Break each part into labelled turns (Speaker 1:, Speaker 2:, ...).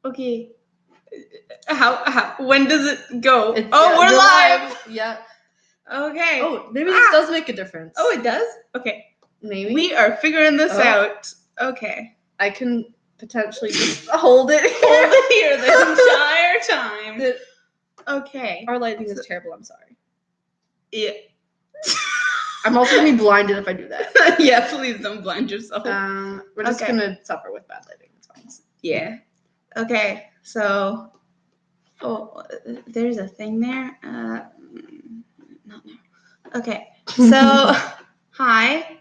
Speaker 1: Okay. How? When does it go?
Speaker 2: We're
Speaker 1: live.
Speaker 2: Yeah.
Speaker 1: Okay.
Speaker 2: Oh, maybe this does make a difference.
Speaker 1: Oh, it does? Okay.
Speaker 2: Maybe.
Speaker 1: We are figuring this out. Okay.
Speaker 2: I can potentially just hold it
Speaker 1: here the entire time. Okay.
Speaker 2: Our lighting is terrible, I'm sorry.
Speaker 1: Yeah.
Speaker 2: I'm also going to be blinded if I do that.
Speaker 1: Yeah, please don't blind yourself.
Speaker 2: We're just going to suffer with bad lighting. It's fine.
Speaker 1: Yeah. Okay, so... Oh, there's a thing there. Not now. Okay, so... Hi.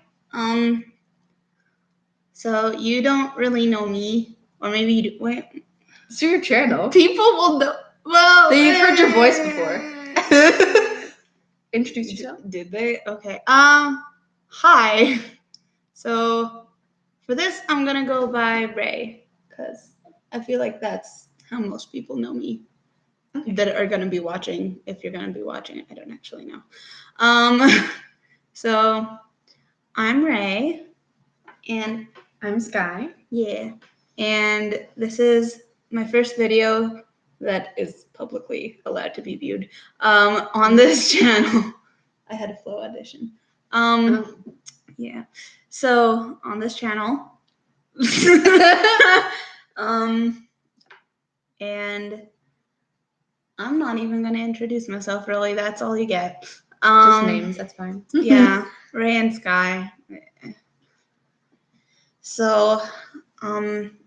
Speaker 1: So you don't really know me, or maybe you do. Wait.
Speaker 2: It's your channel.
Speaker 1: People will know. Well,
Speaker 2: they've heard your voice before. Introduce yourself.
Speaker 1: Did they? Okay. Hi. So for this, I'm gonna go by Ray, because I feel like that's how most people know me. Okay. That are gonna be watching. If you're gonna be watching, I don't actually know. So I'm Ray, and
Speaker 2: I'm Sky.
Speaker 1: Yeah, and this is my first video that is publicly allowed to be viewed on this channel. I had a flow audition. Yeah. So on this channel, and I'm not even gonna introduce myself. Really, that's all you get.
Speaker 2: Just names. That's fine.
Speaker 1: Yeah, Ray and Sky. So,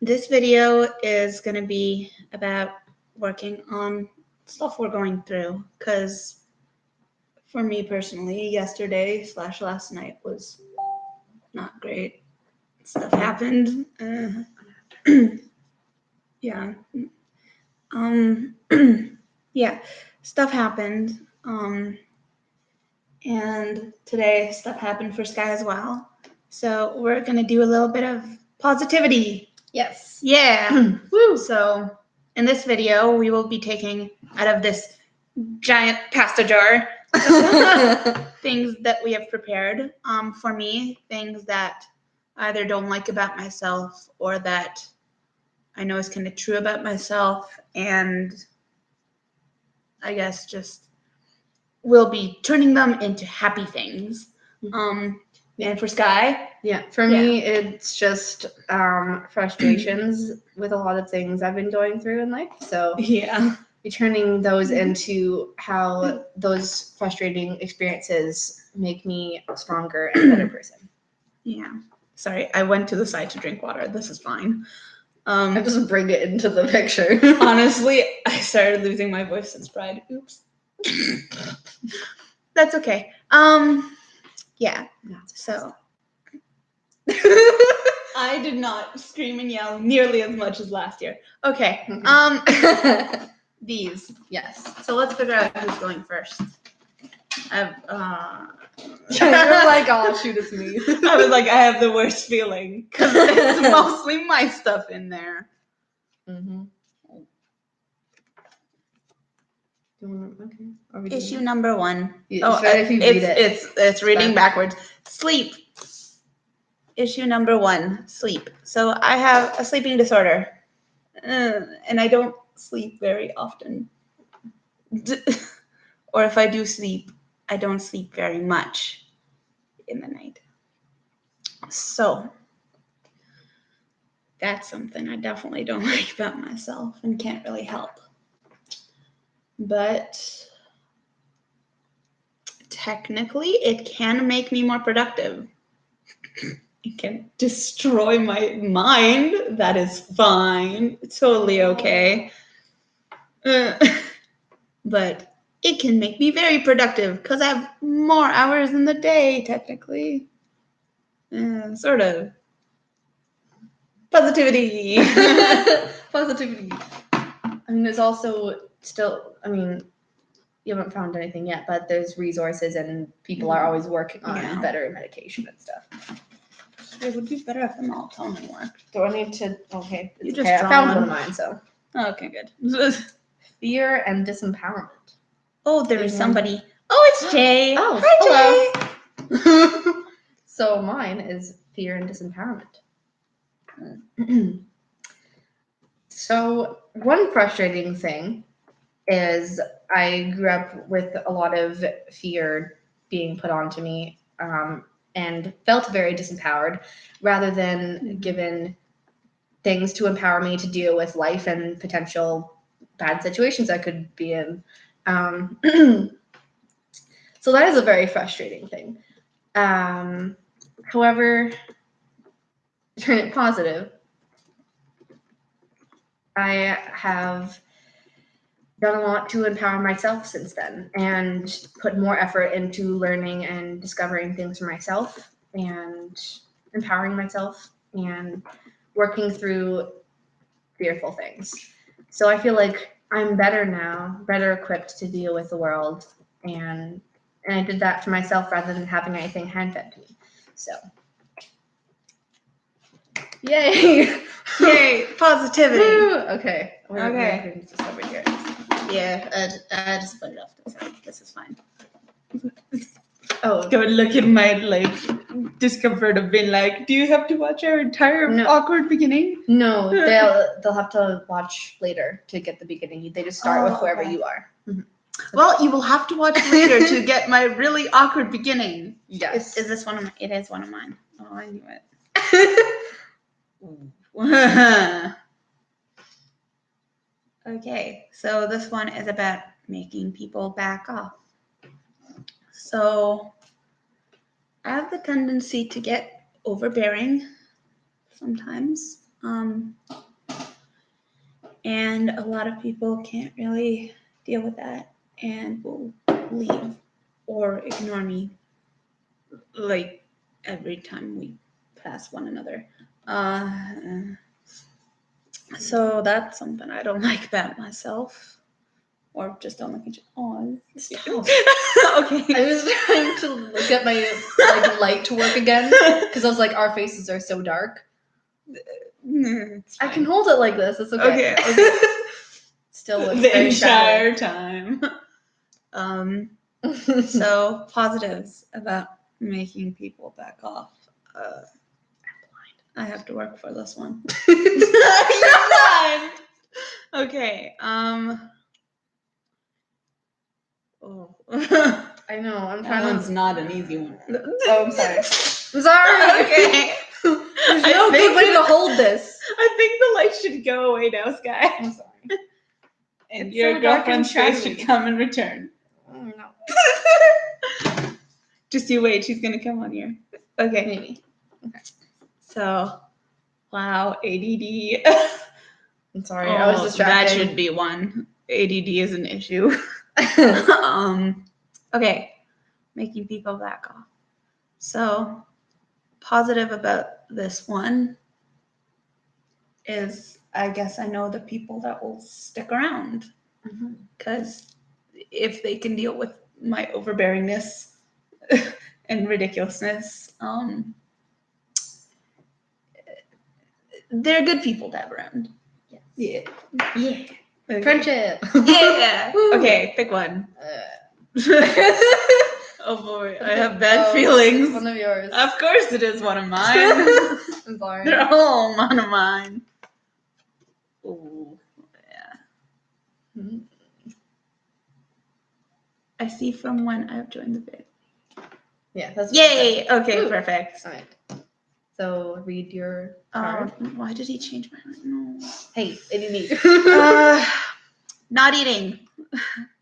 Speaker 1: this video is gonna be about working on stuff we're going through, because for me personally, yesterday / last night was not great. Stuff happened. Yeah. Yeah, stuff happened. And today stuff happened for Sky as well. So we're gonna do a little bit of positivity.
Speaker 2: Yes.
Speaker 1: Yeah. Woo. So in this video, we will be taking out of this giant pasta jar things that we have prepared. For me, things that I either don't like about myself or that I know is kind of true about myself, and I guess just we'll be turning them into happy things. And for Sky?
Speaker 2: Yeah, for me, it's just frustrations with a lot of things I've been going through in life. So
Speaker 1: yeah,
Speaker 2: be turning those into how those frustrating experiences make me a stronger and better person.
Speaker 1: Yeah. Sorry, I went to the side to drink water. This is fine.
Speaker 2: I just bring it into the picture.
Speaker 1: Honestly, I started losing my voice since Pride. Oops. That's okay. Yeah. So I did not scream and yell nearly as much as last year. Okay. These.
Speaker 2: Yes.
Speaker 1: So let's figure out who's going first. You're
Speaker 2: like, oh shoot, it's me.
Speaker 1: I was like, I have the worst feeling because it's mostly my stuff in there.
Speaker 2: Mm-hmm. Okay.
Speaker 1: Issue number 1.
Speaker 2: If you read
Speaker 1: it's reading backwards. Sleep. Issue number 1. Sleep. So I have a sleeping disorder, and I don't sleep very often. Or if I do sleep, I don't sleep very much in the night. So that's something I definitely don't like about myself and can't really help. But technically, it can make me more productive. It can destroy my mind. That is fine. Totally okay. But it can make me very productive because I have more hours in the day, technically. Sort of. Positivity.
Speaker 2: Positivity. I mean, there's also still, you haven't found anything yet, but there's resources and people are always working on better medication and stuff.
Speaker 1: It would be better if the melatonin worked.
Speaker 2: Do I need to? Okay.
Speaker 1: You just
Speaker 2: I found one of mine, so.
Speaker 1: Okay, good.
Speaker 2: Fear and disempowerment.
Speaker 1: Oh, there is somebody. Oh, it's Jay.
Speaker 2: Oh,
Speaker 1: hi,
Speaker 2: hello. Jay. So mine is fear and disempowerment. So one frustrating thing is I grew up with a lot of fear being put onto me, and felt very disempowered rather than given things to empower me to deal with life and potential bad situations I could be in. So that is a very frustrating thing. However, to turn it positive, I have done a lot to empower myself since then and put more effort into learning and discovering things for myself and empowering myself and working through fearful things. So I feel like I'm better now, better equipped to deal with the world, and I did that to myself rather than having anything hand-fed to me. So yay!
Speaker 1: Yay, positivity.
Speaker 2: Woo! Okay.
Speaker 1: Okay.
Speaker 2: We're just over here.
Speaker 1: Yeah, I just put it off to the side. This is fine.
Speaker 2: Oh,
Speaker 1: Go look at my discomfort of being like, do you have to watch our entire awkward beginning?
Speaker 2: no, they'll have to watch later to get the beginning. They just start with wherever you are. Mm-hmm.
Speaker 1: Well, you will have to watch later to get my really awkward beginning.
Speaker 2: Yes.
Speaker 1: Is this one of mine? It is one of mine. Oh, I knew it. Okay, so this one is about making people back off. So I have the tendency to get overbearing sometimes. And a lot of people can't really deal with that and will leave or ignore me like every time we pass one another. So that's something I don't like about myself. Or just don't look at you. Oh, stop. Okay.
Speaker 2: I was trying to get my light to work again because I was like, our faces are so dark. I can hold it like this. It's okay.
Speaker 1: Okay.
Speaker 2: Still looks
Speaker 1: the
Speaker 2: very
Speaker 1: entire
Speaker 2: shattered.
Speaker 1: time. So positives about making people back off. I have to work for this one. You're blind. Okay. Oh.
Speaker 2: I know. I'm
Speaker 1: That
Speaker 2: trying
Speaker 1: one's not an easy one.
Speaker 2: Oh, I'm sorry. I'm sorry.
Speaker 1: Okay.
Speaker 2: There's no good way to hold this.
Speaker 1: I think the light should go away now, Sky.
Speaker 2: I'm sorry.
Speaker 1: And
Speaker 2: It's
Speaker 1: your
Speaker 2: so dark and
Speaker 1: girlfriend's face
Speaker 2: shadowy.
Speaker 1: should come in return.
Speaker 2: No.
Speaker 1: Just you wait. She's gonna come on here. Okay.
Speaker 2: Maybe. Okay.
Speaker 1: So, wow, ADD.
Speaker 2: I'm sorry. I was distracted.
Speaker 1: That should be one. ADD is an issue. Okay, making people back off. So, positive about this one is I guess I know the people that will stick around because if they can deal with my overbearingness and ridiculousness, they're good people to have around. Yes. Yeah. Okay.
Speaker 2: Friendship.
Speaker 1: Yeah. Okay, pick one. Oh boy, I have bad feelings.
Speaker 2: It's one of yours.
Speaker 1: Of course it is one of mine.
Speaker 2: I'm sorry.
Speaker 1: They're all one of mine. Oh, yeah. I see from when I've joined the vid.
Speaker 2: Yeah, that's
Speaker 1: Yay! Okay, perfect.
Speaker 2: All right. So read your card.
Speaker 1: Why did he change my mind? No.
Speaker 2: Hey, it didn't need.
Speaker 1: Not eating.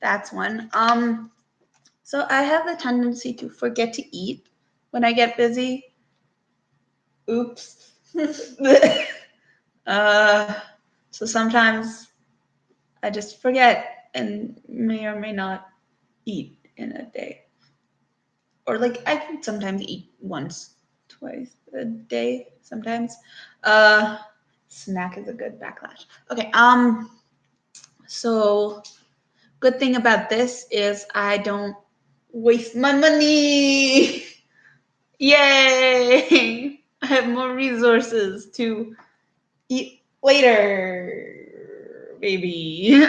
Speaker 1: That's one. So I have the tendency to forget to eat when I get busy. Oops. So sometimes I just forget and may or may not eat in a day. Or like I can sometimes eat once, twice a day sometimes. Snack is a good backlash. Okay, so good thing about this is I don't waste my money. Yay! I have more resources to eat later. Maybe.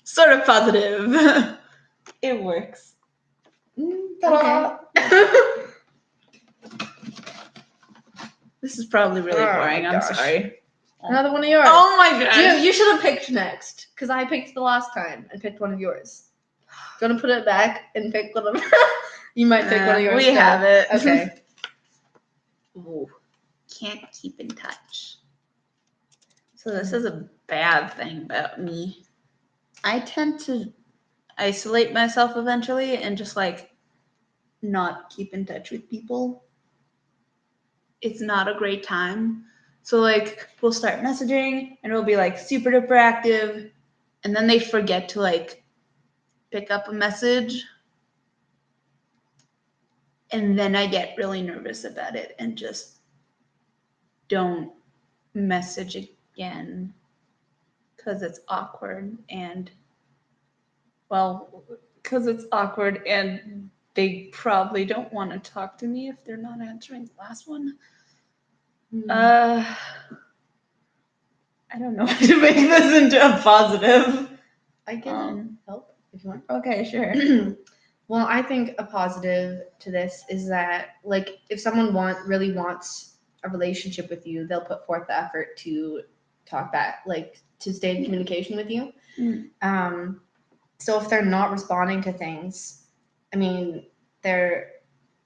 Speaker 1: Sort of positive. It works.
Speaker 2: Ta-da.
Speaker 1: This is probably really boring. I'm sorry.
Speaker 2: Another one of yours.
Speaker 1: Oh my gosh.
Speaker 2: You should have picked next, because I picked the last time and picked one of yours. Do you want to put it back and pick one of You might pick one of yours.
Speaker 1: We have it.
Speaker 2: Okay.
Speaker 1: Ooh, can't keep in touch. So this is a bad thing about me. I tend to isolate myself eventually and just like not keep in touch with people. It's not a great time. So like we'll start messaging and it'll be like super duper active, and then they forget to like pick up a message, and then I get really nervous about it and just don't message again because it's awkward and they probably don't want to talk to me if they're not answering the last one. I don't know how to make this into a positive.
Speaker 2: I can help if you want.
Speaker 1: Okay, sure.
Speaker 2: Well, I think a positive to this is that, like, if someone really wants a relationship with you, they'll put forth the effort to talk back, like, to stay in communication with you. So if they're not responding to things, I mean, they're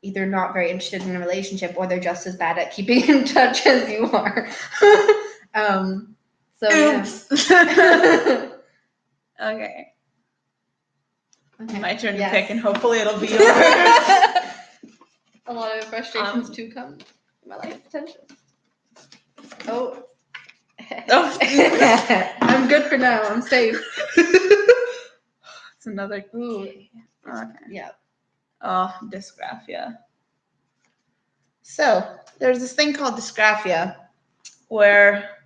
Speaker 2: either not very interested in a relationship or they're just as bad at keeping in touch as you are.
Speaker 1: Oops.
Speaker 2: Yeah.
Speaker 1: Okay.
Speaker 2: Okay.
Speaker 1: My turn to
Speaker 2: Yes.
Speaker 1: pick, and hopefully it'll be over.
Speaker 2: A lot of frustrations to come in my life, potentially. Oh. I'm good for now. I'm safe.
Speaker 1: It's another.
Speaker 2: Ooh.
Speaker 1: Okay.
Speaker 2: Yeah.
Speaker 1: Oh, dysgraphia. So there's this thing called dysgraphia where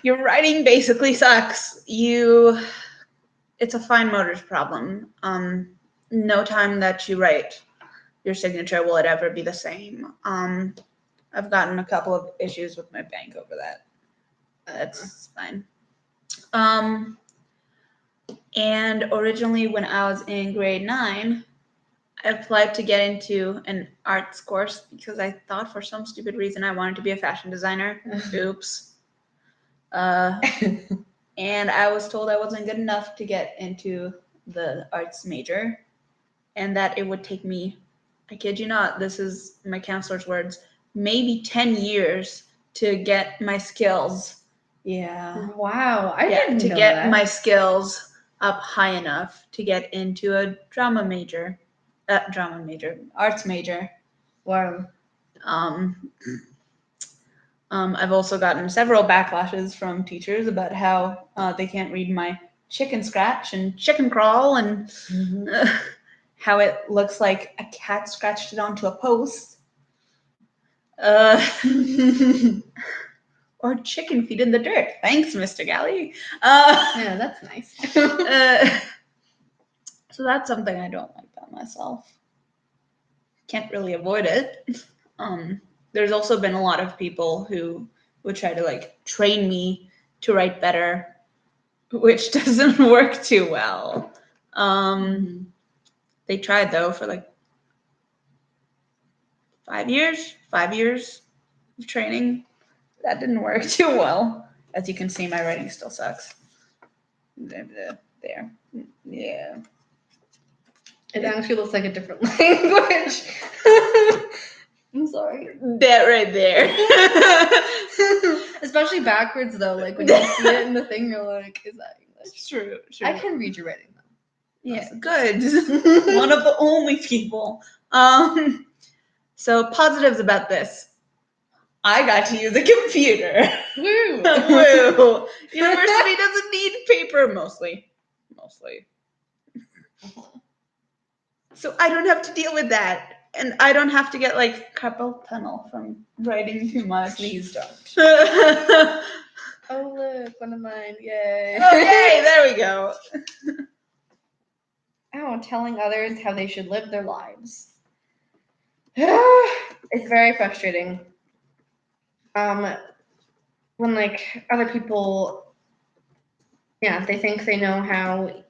Speaker 1: your writing basically sucks. It's a fine motor problem. No time that you write your signature will it ever be the same. I've gotten a couple of issues with my bank over that. That's fine. And originally when I was in grade 9, I applied to get into an arts course because I thought for some stupid reason I wanted to be a fashion designer. Oops. And I was told I wasn't good enough to get into the arts major and that it would take me, I kid you not, this is my counselor's words, maybe 10 years to get my skills. Yeah.
Speaker 2: Wow. I didn't
Speaker 1: to
Speaker 2: know
Speaker 1: get
Speaker 2: that.
Speaker 1: my skills up high enough to get into a arts major.
Speaker 2: Wow.
Speaker 1: I've also gotten several backlashes from teachers about how they can't read my chicken scratch and chicken crawl and how it looks like a cat scratched it onto a post. Or chicken feet in the dirt. Thanks, Mr. Galley.
Speaker 2: Yeah, that's nice.
Speaker 1: So that's something I don't like about myself. Can't really avoid it. There's also been a lot of people who would try to like train me to write better, which doesn't work too well. They tried though for like 5 years of training. That didn't work too well. As you can see, my writing still sucks. There. Yeah.
Speaker 2: It actually looks like a different language. I'm sorry.
Speaker 1: That right there.
Speaker 2: Especially backwards though, like when you see it in the thing, you're like, is that English?
Speaker 1: True.
Speaker 2: I can read your writing though.
Speaker 1: Yeah, good. One of the only people. So positives about this. I got to use a computer.
Speaker 2: Woo!
Speaker 1: Woo! University doesn't need paper mostly. So I don't have to deal with that. And I don't have to get like carpal tunnel from writing too much.
Speaker 2: Please don't.
Speaker 1: Oh,
Speaker 2: Oh look, one of mine. Yay.
Speaker 1: yay, there we go.
Speaker 2: Oh, telling others how they should live their lives. It's very frustrating. When like other people, they think they know how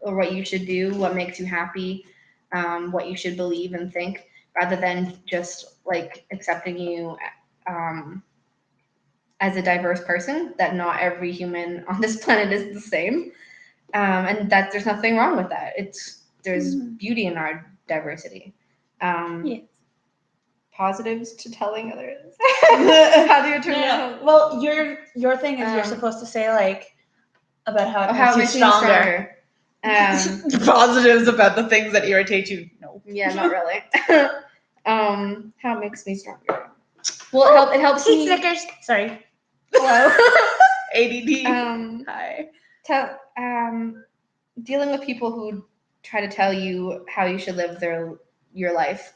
Speaker 2: or what you should do, what makes you happy, what you should believe and think, rather than just like accepting you as a diverse person, that not every human on this planet is the same, and that there's nothing wrong with that. There's beauty in our diversity.
Speaker 1: Yes.
Speaker 2: Positives to telling others. How do you turn that?
Speaker 1: Well, your thing is you're supposed to say like about how it makes you stronger. Positives about the things that irritate you. No.
Speaker 2: Yeah, not really. How it makes me stronger. Well, it helps me.
Speaker 1: Snickers. Sorry.
Speaker 2: Hello.
Speaker 1: ADD.
Speaker 2: Hi. Dealing with people who try to tell you how you should live your life.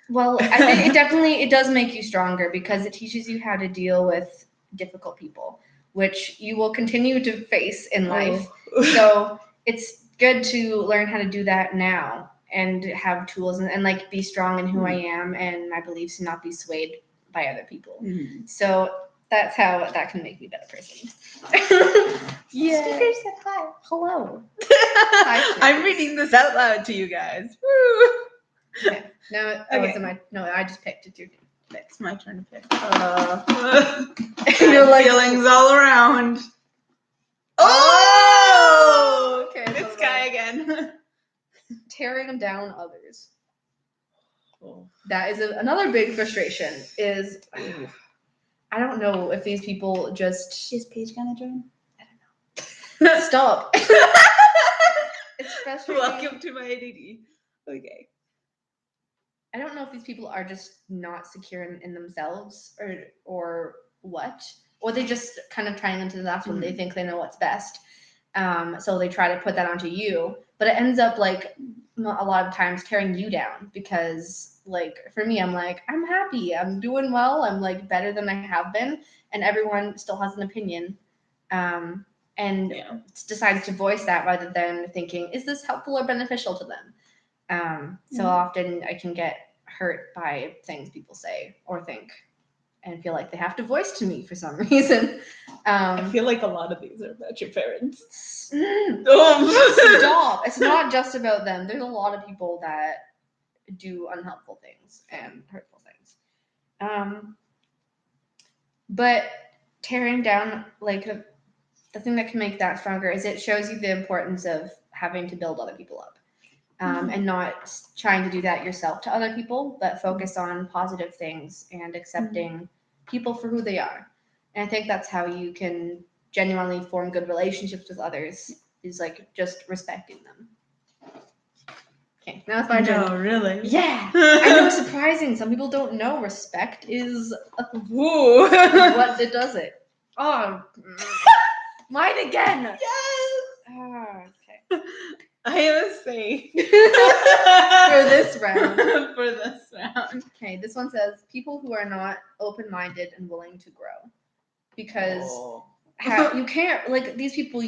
Speaker 2: Well, I think it does make you stronger because it teaches you how to deal with difficult people, which you will continue to face in life. So it's good to learn how to do that now and have tools and like be strong in who I am and my beliefs and not be swayed by other people. So that's how that can make me a better person. Yeah.
Speaker 1: Snickers said hi.
Speaker 2: Hello.
Speaker 1: Hi, I'm reading this out loud to you guys. Woo!
Speaker 2: Okay. Now, I just picked. It's your turn.
Speaker 1: It's my turn to pick. You're like feelings all around. Oh!
Speaker 2: Okay.
Speaker 1: This guy again.
Speaker 2: Tearing down others. That is another big frustration. I don't know if these people just.
Speaker 1: Is Paige gonna join?
Speaker 2: I don't know. Stop. It's frustrating.
Speaker 1: Welcome to my ADD. Okay.
Speaker 2: I don't know if these people are just not secure in themselves or what, or they just kind of trying into the last one. They think they know what's best, so they try to put that onto you. But it ends up like a lot of times tearing you down because, like, for me, I'm like, I'm happy, I'm doing well, I'm like better than I have been, and everyone still has an opinion, and decides to voice that rather than thinking, is this helpful or beneficial to them? So often I can get hurt by things people say or think and feel like they have to voice to me for some reason.
Speaker 1: I feel like a lot of these are about your parents.
Speaker 2: Stop. It's not just about them. There's a lot of people that do unhelpful things and hurtful things. But tearing down, like, the thing that can make that stronger is it shows you the importance of having to build other people up. And not trying to do that yourself to other people, but focus on positive things and accepting people for who they are. And I think that's how you can genuinely form good relationships with others, is like just respecting them. Okay, now it's my turn.
Speaker 1: No, really?
Speaker 2: Yeah. I know, surprising. Some people don't know respect is what it does it. Oh, mine again.
Speaker 1: Yes.
Speaker 2: Oh, okay.
Speaker 1: I have a say.
Speaker 2: For this round.
Speaker 1: For this round.
Speaker 2: Okay, this one says people who are not open-minded and willing to grow. Because you can't, like, these people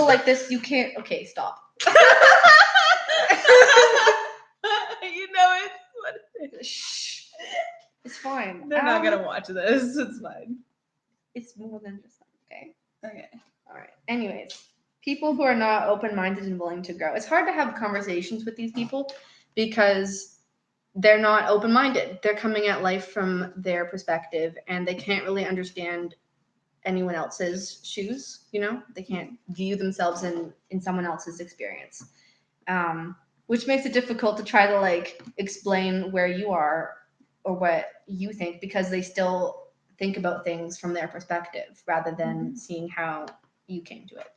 Speaker 2: like this, you can't. Okay, stop.
Speaker 1: You know it. What is it?
Speaker 2: Shh. It's fine.
Speaker 1: They're not gonna watch this. It's fine.
Speaker 2: It's more than just that.
Speaker 1: Okay.
Speaker 2: All right. Anyways, people who are not open-minded and willing to grow. It's hard to have conversations with these people because they're not open-minded. They're coming at life from their perspective and they can't really understand anyone else's shoes, they can't view themselves in someone else's experience, which makes it difficult to try to like explain where you are or what you think, because they still think about things from their perspective rather than seeing how you came to it.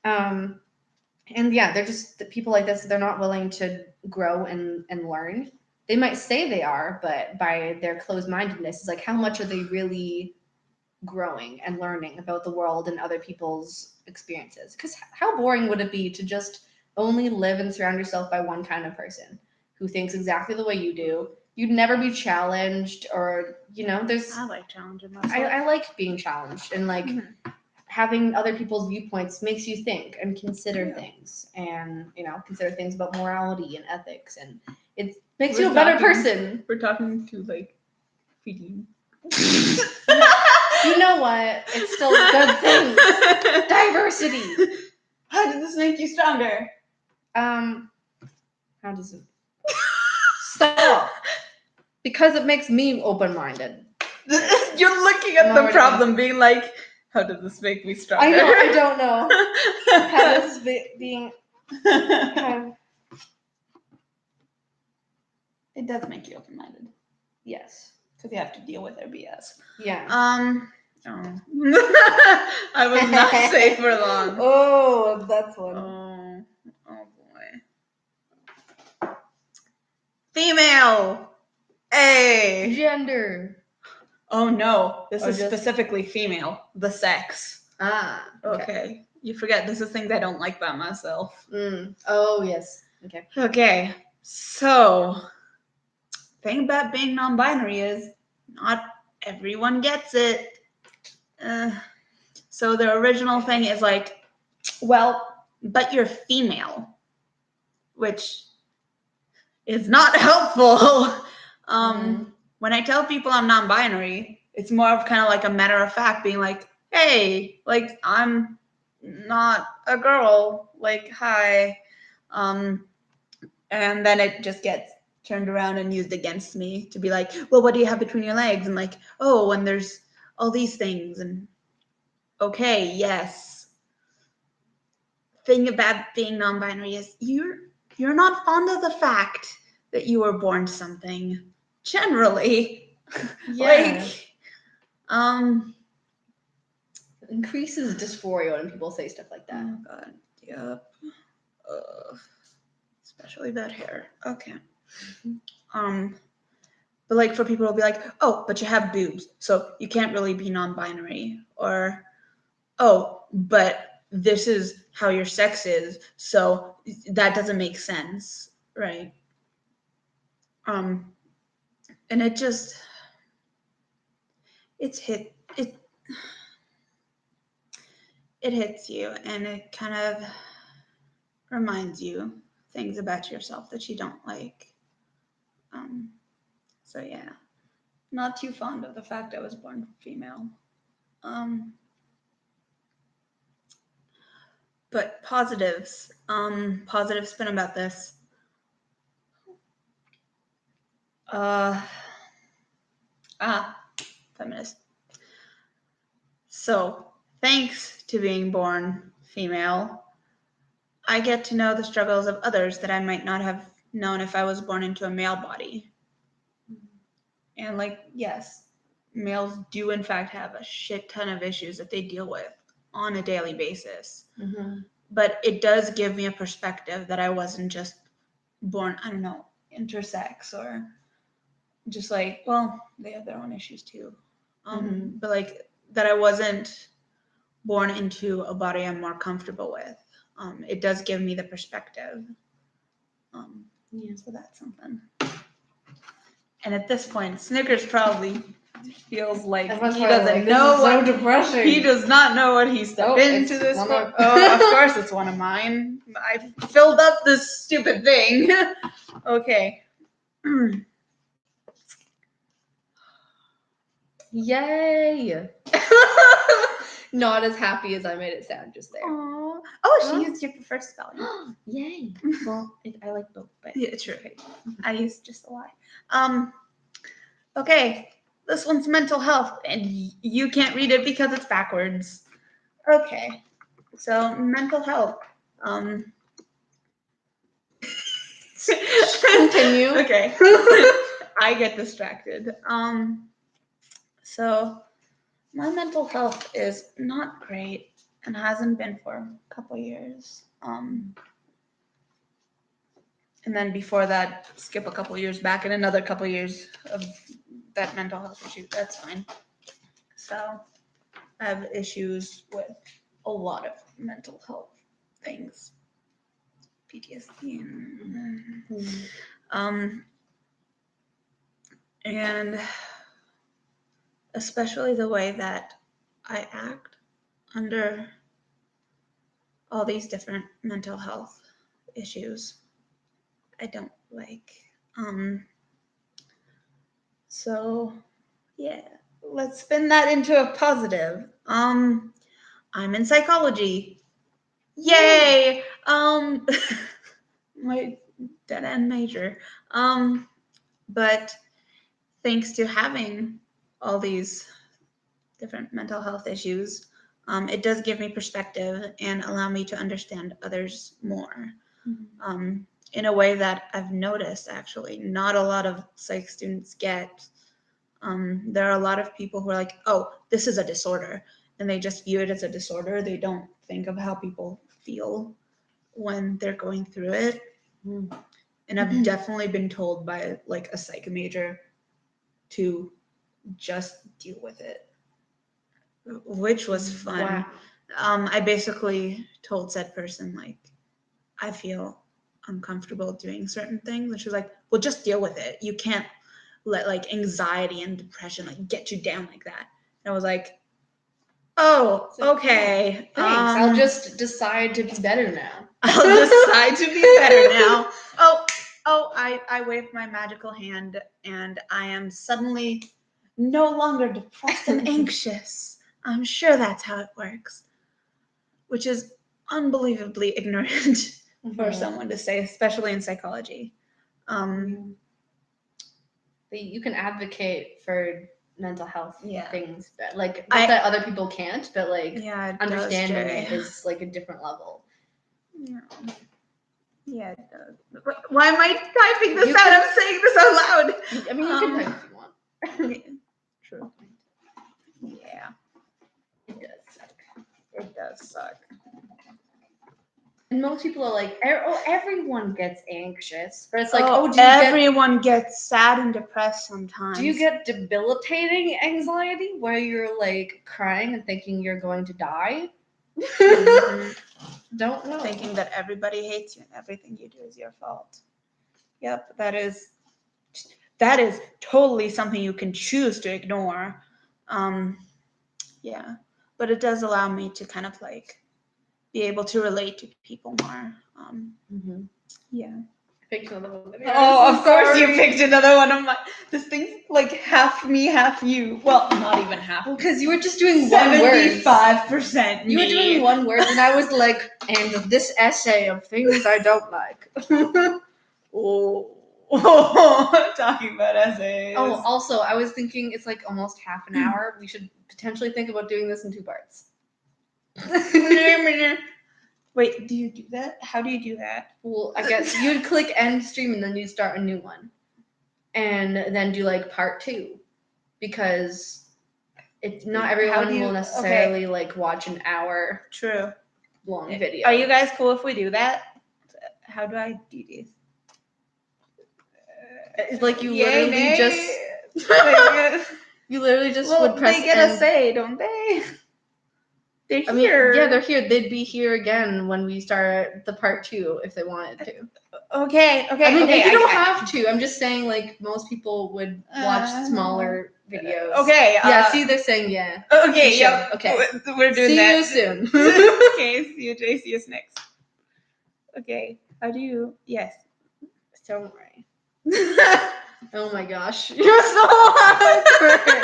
Speaker 2: And yeah, they're just people like this. They're not willing to grow and learn. They might say they are, but by their closed-mindedness, it's like, how much are they really growing and learning about the world and other people's experiences? Because how boring would it be to just only live and surround yourself by one kind of person who thinks exactly the way you do? You'd never be challenged, or there's.
Speaker 1: I like challenging myself.
Speaker 2: I like being challenged, and like having other people's viewpoints makes you think and consider things, and consider things about morality and ethics, and it makes you a better person.
Speaker 1: We're talking to like feeding.
Speaker 2: You know what? It's still a good thing. Diversity.
Speaker 1: How does this make you stronger?
Speaker 2: How does it? Stop. Because it makes me open-minded.
Speaker 1: You're looking at the problem, being like, how does this make me stronger?
Speaker 2: I know, I don't know. How this is being kind of...
Speaker 1: It does make you open-minded.
Speaker 2: Yes.
Speaker 1: Because you have to deal with their BS.
Speaker 2: Yeah.
Speaker 1: Oh. I was not safe for long.
Speaker 2: Oh, that's one.
Speaker 1: Oh boy. Female. A.
Speaker 2: Gender.
Speaker 1: Oh no, this
Speaker 2: Or
Speaker 1: is
Speaker 2: just-
Speaker 1: specifically female. The sex.
Speaker 2: Ah.
Speaker 1: Okay. You forget this is things I don't like about myself.
Speaker 2: Oh yes. Okay.
Speaker 1: Okay. So, thing about being non-binary is not everyone gets it. So the original thing is like, well, but you're female, which is not helpful. When I tell people I'm non-binary, it's more of kind of like a matter of fact, being like, hey, like I'm not a girl, like hi, and then it just gets turned around and used against me to be like, well, what do you have between your legs? And like, oh, and there's all these things, and okay, yes. Thing about being non-binary is you're not fond of the fact that you were born something. Generally,
Speaker 2: Yeah.
Speaker 1: Increases
Speaker 2: dysphoria when people say stuff like that.
Speaker 1: Oh god, yep. Especially that hair. Okay. But like for people to be like, oh, but you have boobs, so you can't really be non-binary, or oh, but this is how your sex is, so that doesn't make sense, right? And it just it hits you, and it kind of reminds you things about yourself that you don't like. So yeah, not too fond of the fact I was born female. But positives, positive spin about this. Feminist. So, thanks to being born female, I get to know the struggles of others that I might not have known if I was born into a male body. And like, yes, males do in fact have a shit ton of issues that they deal with on a daily basis. But it does give me a perspective that I wasn't just born, I don't know, intersex, or just like, well, they have their own issues too. But like that I wasn't born into a body I'm more comfortable with. It does give me the perspective. So that's something. And at this point, Snickers probably feels like he doesn't know what. So depressing. He does not know what he stepped into this for. Oh, of course it's one of mine. I filled up this stupid thing. Okay.
Speaker 2: Yay! Not as happy as I made it sound just there.
Speaker 1: Aww. Oh, she used your preferred spelling.
Speaker 2: Yay! Well, I like both, but
Speaker 1: yeah, true. I used just a lie. Okay, this one's mental health, and you can't read it because it's backwards. Okay, so mental health.
Speaker 2: Continue.
Speaker 1: Okay. I get distracted. So my mental health is not great and hasn't been for a couple years. And then before that, skip a couple years back and another couple years of that mental health issue. That's fine. So I have issues with a lot of mental health things. PTSD. And especially the way that I act under all these different mental health issues, I don't like. So yeah, let's spin that into a positive. I'm in psychology. Yay! My dead end major. But thanks to having all these different mental health issues, it does give me perspective and allow me to understand others more. In a way that I've noticed, actually, not a lot of psych students get. There are a lot of people who are like, oh, this is a disorder, and they just view it as a disorder. They don't think of how people feel when they're going through it. And I've definitely been told by like a psych major to just deal with it, which was fun.
Speaker 2: Wow.
Speaker 1: I basically told said person, like, I feel uncomfortable doing certain things, and she was like, well, just deal with it. You can't let like anxiety and depression like get you down like that. And I was like, oh, okay.
Speaker 2: Thanks. I'll just decide to be better now.
Speaker 1: I'll decide to be better now. I waved my magical hand and I am suddenly no longer depressed and anxious. I'm sure that's how it works. Which is unbelievably ignorant for someone to say, especially in psychology.
Speaker 2: You can advocate for mental health things, like
Speaker 1: not
Speaker 2: that other people can't, but like understanding
Speaker 1: it
Speaker 2: is like a different level.
Speaker 1: Yeah, it does. Why am I typing this out? I'm saying this out loud.
Speaker 2: I mean, you can type if you want.
Speaker 1: True. Yeah.
Speaker 2: It does suck.
Speaker 1: It does suck.
Speaker 2: And most people are like, oh, everyone gets anxious. But it's like,
Speaker 1: everyone gets sad and depressed sometimes.
Speaker 2: Do you get debilitating anxiety where you're like crying and thinking you're going to die? Don't know.
Speaker 1: Thinking that everybody hates you and everything you do is your fault. Yep, that is totally something you can choose to ignore. Yeah, but it does allow me to kind of like be able to relate to people more. Yeah.
Speaker 2: Picked another one.
Speaker 1: Oh, of course you picked another one of my. This thing's like half me, half you. Well, not even half.
Speaker 2: Well, because you were just doing
Speaker 1: 75% me.
Speaker 2: You were doing one word, and I was like, and this essay of things I don't like.
Speaker 1: Talking about essays.
Speaker 2: Oh, also, I was thinking it's like almost half an hour. We should potentially think about doing this in 2 parts.
Speaker 1: Wait, do you do that? How do you do that?
Speaker 2: Well, I guess you would click end stream and then you start a new one. And then do like part 2. Because not everyone will necessarily like watch an hour long video.
Speaker 1: Are you guys cool if we do that? How do I do this?
Speaker 2: It's like you literally just would press
Speaker 1: they get a say, don't they? They're here.
Speaker 2: They're here. They'd be here again when we start the part 2 if they wanted to.
Speaker 1: Okay.
Speaker 2: I mean, you don't have to. I'm just saying, like, most people would watch smaller videos.
Speaker 1: Okay.
Speaker 2: Yeah, see, they're saying yeah.
Speaker 1: Okay, yeah.
Speaker 2: Okay.
Speaker 1: We're doing that.
Speaker 2: See you soon.
Speaker 1: Okay, see you, Jay. See you next. Okay. How do you... Yes.
Speaker 2: Don't worry. Oh my gosh. You're so hard.